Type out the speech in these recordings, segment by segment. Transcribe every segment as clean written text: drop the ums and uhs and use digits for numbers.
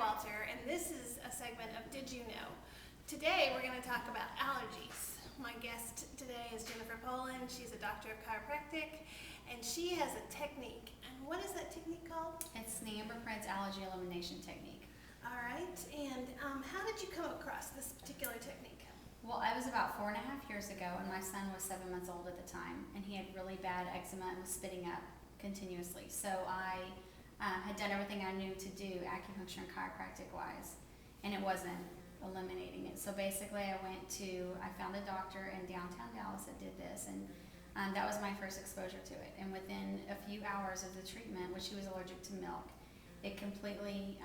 Walter, and this is a segment of Did You Know? Today we're going to talk about allergies. My guest today is Jennifer Polen. She's a doctor of chiropractic, and she has a technique. And what is that technique called? It's Nambudripad Allergy Elimination technique. All right, and how did you come across this particular technique? Well, I was about 4.5 years ago, and my son was 7 months old at the time, and he had really bad eczema and was spitting up continuously. So I had done everything I knew to do acupuncture and chiropractic wise, and it wasn't eliminating it. So basically I found a doctor in downtown Dallas that did this, and that was my first exposure to it. And within a few hours of the treatment, which he was allergic to milk, it completely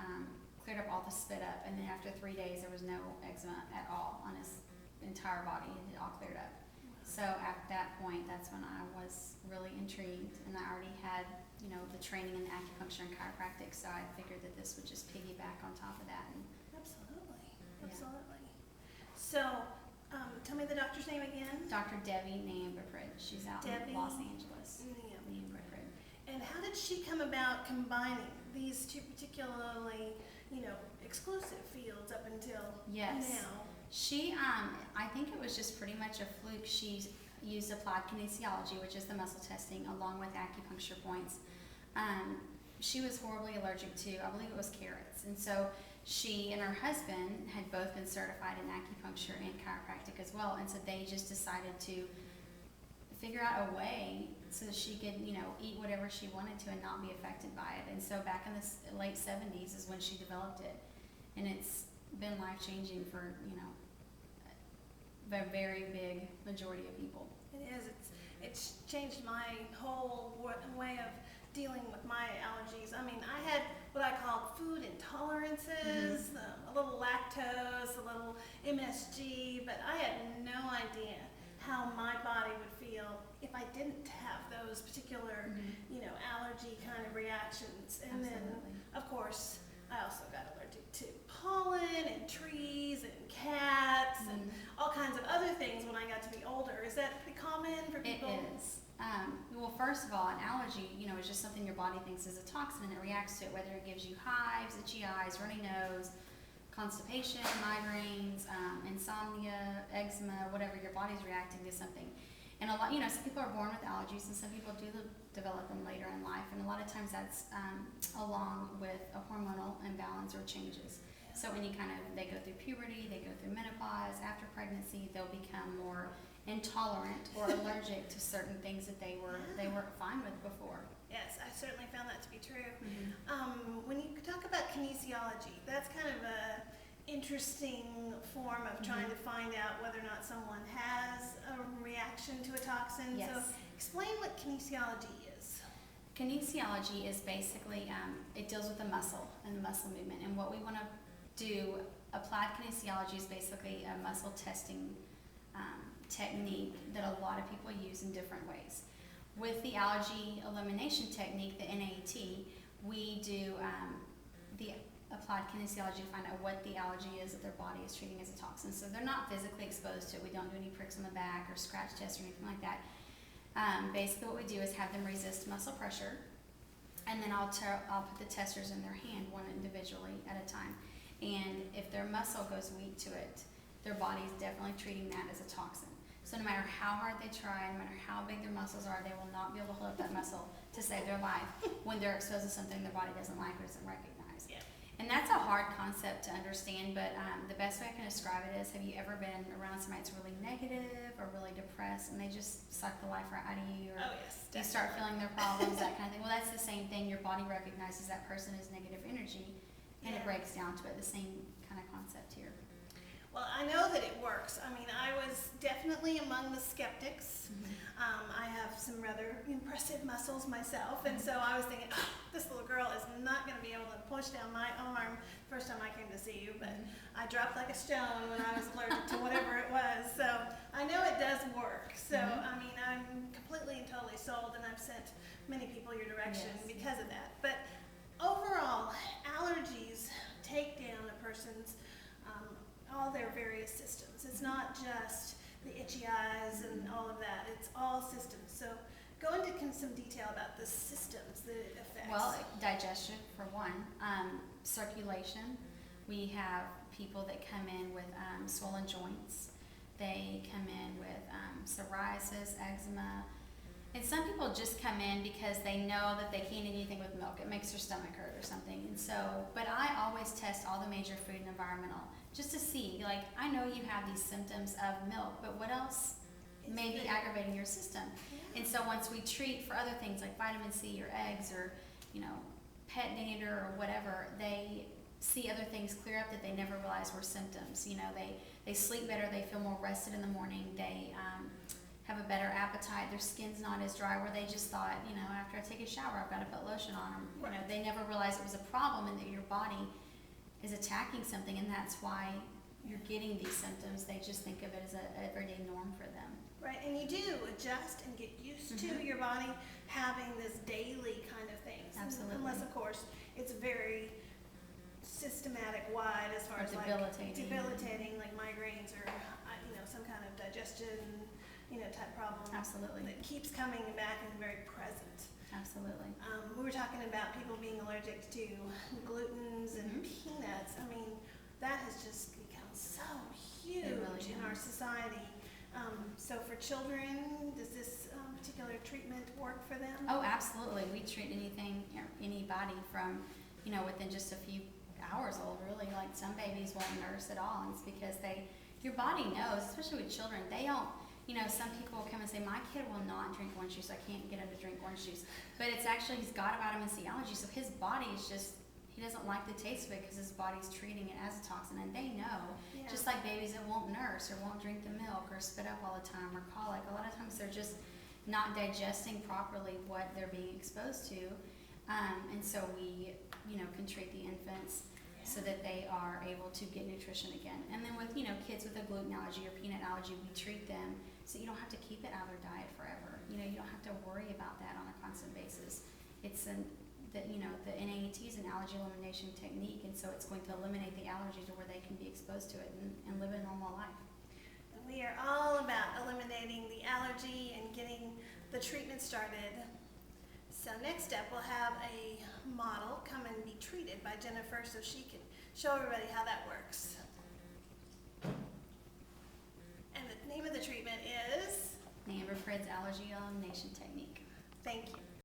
cleared up all the spit up, and then after 3 days there was no eczema at all on his entire body, and it all cleared up. So at that point, that's when I was really intrigued, and I already had, the training in acupuncture and chiropractic, so I figured that this would just piggyback on top of that. And Absolutely. Yeah. Absolutely. So, tell me the doctor's name again. Dr. Debbie Nambudripad, she's out in Los Angeles. Nambudripad. And how did she come about combining these two particularly, exclusive fields up until now? She, I think it was just pretty much a fluke. She used applied kinesiology, which is the muscle testing, along with acupuncture points. She was horribly allergic to, I believe it was carrots. And so she and her husband had both been certified in acupuncture and chiropractic as well. And so they just decided to figure out a way so that she could, eat whatever she wanted to and not be affected by it. And so back in the late 70s is when she developed it. And it's been life-changing for, a very big majority of people. It is. It's changed my whole way of dealing with my allergies. I mean, I had what I called food intolerances, a little lactose, a little MSG, but I had no idea how my body would feel if I didn't have those particular, allergy kind of reactions. And Absolutely. then, of course, I also got allergic to pollen and trees and cats and all kinds of other things when I got to be older. Is that pretty common for people? It is. Well, first of all, an allergy, is just something your body thinks is a toxin and it reacts to it, whether it gives you hives, itchy eyes, runny nose, constipation, migraines, insomnia, eczema, whatever, your body's reacting to something. And a lot, some people are born with allergies and some people do develop them later in life. And a lot of times that's along with a hormonal imbalance or changes. So they go through puberty, they go through menopause, after pregnancy, they'll become more intolerant or allergic to certain things that they weren't fine with before. Yes, I certainly found that to be true. When you talk about kinesiology, that's kind of a interesting form of trying to find out whether or not someone has a reaction to a toxin. Yes. So explain what kinesiology is. Kinesiology is basically, it deals with the muscle and the muscle movement. And what we want to do, applied kinesiology is basically a muscle testing technique that a lot of people use in different ways. With the allergy elimination technique, the NAT, we do the applied kinesiology to find out what the allergy is that their body is treating as a toxin. So they're not physically exposed to it. We don't do any pricks on the back or scratch tests or anything like that. Basically what we do is have them resist muscle pressure, and then I'll put the testers in their hand, one individually at a time. And if their muscle goes weak to it, their body's definitely treating that as a toxin. So no matter how hard they try, no matter how big their muscles are, they will not be able to hold up that muscle to save their life when they're exposed to something their body doesn't like or doesn't recognize. Yeah. And that's a hard concept to understand, but the best way I can describe it is, have you ever been around somebody that's really negative or really depressed and they just suck the life right out of you, or you start feeling their problems, that kind of thing? Well, that's the same thing. Your body recognizes that person as negative energy, and it breaks down to it. The same kind of concept here. Well, I know that it works. I mean, I was definitely among the skeptics. I have some rather impressive muscles myself, and so I was thinking, this little girl is not going to be able to push down my arm first time I came to see you, but I dropped like a stone when I was allergic to whatever it was. So I know it does work. So, I mean, I'm completely and totally sold, and I've sent many people your direction because of that. But overall, allergies take down a person's all their various systems. It's not just the itchy eyes and all of that. It's all systems. So go into some detail about the systems that it affects. effects? Well, digestion for one, circulation. We have people that come in with swollen joints. They come in with psoriasis, eczema. And some people just come in because they know that they can't eat anything with milk. It makes their stomach hurt or something. And so, but I always test all the major food and environmental just to see, like, I know you have these symptoms of milk, but what else may be aggravating your system? Yeah. And so once we treat for other things like vitamin C or eggs or, pet nader or whatever, they see other things clear up that they never realized were symptoms. They sleep better, they feel more rested in the morning, they have a better appetite, their skin's not as dry where they just thought, after I take a shower, I've got to put lotion on them. Right. They never realized it was a problem and that your body is attacking something, and that's why you're getting these symptoms. They just think of it as a everyday norm for them. Right, and you do adjust and get used to your body having this daily kind of things. Absolutely. Unless, of course, it's very systematic wide as far as debilitating, like migraines or some kind of digestion type problem. Absolutely. That keeps coming back and very present. Absolutely. We were talking about people being allergic to glutens and peanuts. I mean, that has just become so huge really in our society. So for children, does this particular treatment work for them? Oh, absolutely. We treat anybody from, within just a few hours old, really. Like some babies won't nurse at all, and it's because your body knows, especially with children, they don't, some people will come and say, my kid will not drink orange juice, I can't get him to drink orange juice. But it's actually, he's got a vitamin C allergy, so his body is just, he doesn't like the taste of it because his body's treating it as a toxin, and they know. Yeah. Just like babies that won't nurse or won't drink the milk or spit up all the time or colic, a lot of times they're just not digesting properly what they're being exposed to. And so we, can treat the infants so that they are able to get nutrition again. And then with, kids with a gluten allergy or peanut allergy, we treat them so you don't have to keep it out of their diet forever. You don't have to worry about that on a constant basis. It's the NAET is an allergy elimination technique, and so it's going to eliminate the allergy to where they can be exposed to it and live a normal life. And we are all about eliminating the allergy and getting the treatment started. So next up, we'll have a model come and be treated by Jennifer so she can show everybody how that works. And the name of the treatment is? Nambudripad Allergy Elimination Technique. Thank you.